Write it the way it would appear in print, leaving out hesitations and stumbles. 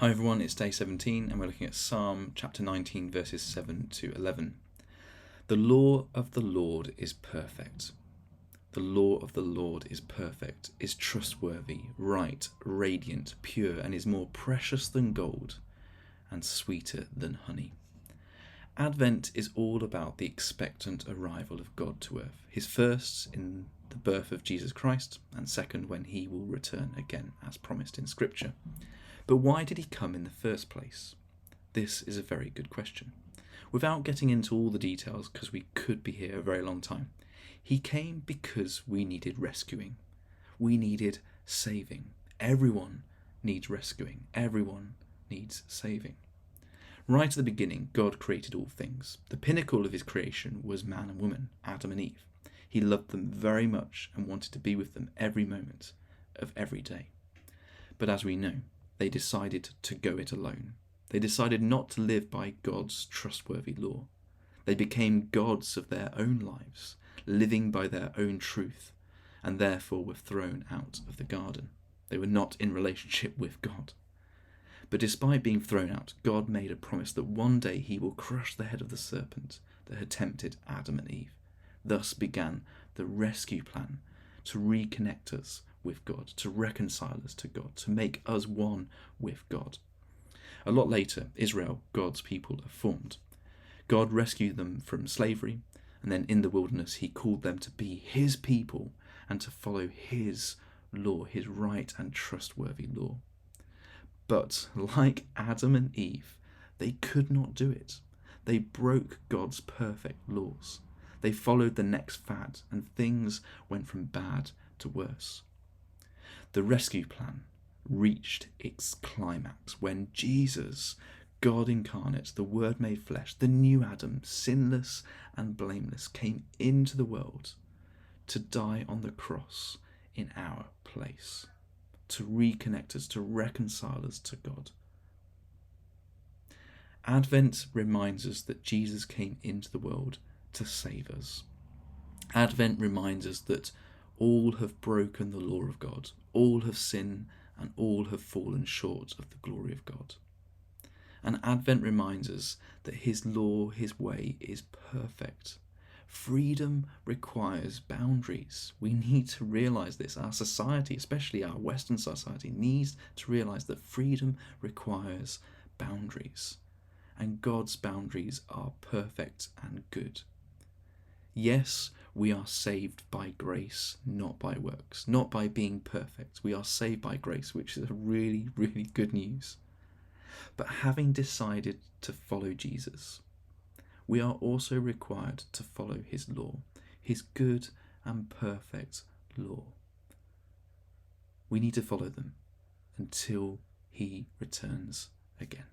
Hi everyone, it's day 17 and we're looking at Psalm chapter 19 verses 7 to 11. The law of the Lord is perfect. The law of the Lord is perfect, is trustworthy, right, radiant, pure, and is more precious than gold and sweeter than honey. Advent is all about the expectant arrival of God to earth, his first in the birth of Jesus Christ, and second when he will return again as promised in Scripture. But why did he come in the first place? This is a very good question. Without getting into all the details, because we could be here a very long time, he came because we needed rescuing. We needed saving. Everyone needs rescuing. Everyone needs saving. Right at the beginning, God created all things. The pinnacle of his creation was man and woman, Adam and Eve. He loved them very much and wanted to be with them every moment of every day. But as we know, they decided to go it alone. They decided not to live by God's trustworthy law. They became gods of their own lives, living by their own truth, and therefore were thrown out of the garden. They were not in relationship with God. But despite being thrown out, God made a promise that one day he will crush the head of the serpent that had tempted Adam and Eve. Thus began the rescue plan to reconnect us with God, to reconcile us to God, to make us one with God. A lot later, Israel, God's people, are formed. God rescued them from slavery, and then in the wilderness he called them to be his people and to follow his law, his right and trustworthy law. But like Adam and Eve, they could not do it. They broke God's perfect laws. They followed the next fad, and things went from bad to worse. The rescue plan reached its climax when Jesus, God incarnate, the Word made flesh, the new Adam, sinless and blameless, came into the world to die on the cross in our place, to reconnect us, to reconcile us to God. Advent reminds us that Jesus came into the world to save us. Advent reminds us that all have broken the law of God, all have sinned, and all have fallen short of the glory of God. And Advent reminds us that his law, his way, is perfect. Freedom requires boundaries. We need to realise this. Our society, especially our Western society, needs to realise that freedom requires boundaries. And God's boundaries are perfect and good. Yes, we are saved by grace, not by works, not by being perfect. We are saved by grace, which is a really, really good news. But having decided to follow Jesus, we are also required to follow his law, his good and perfect law. We need to follow them until he returns again.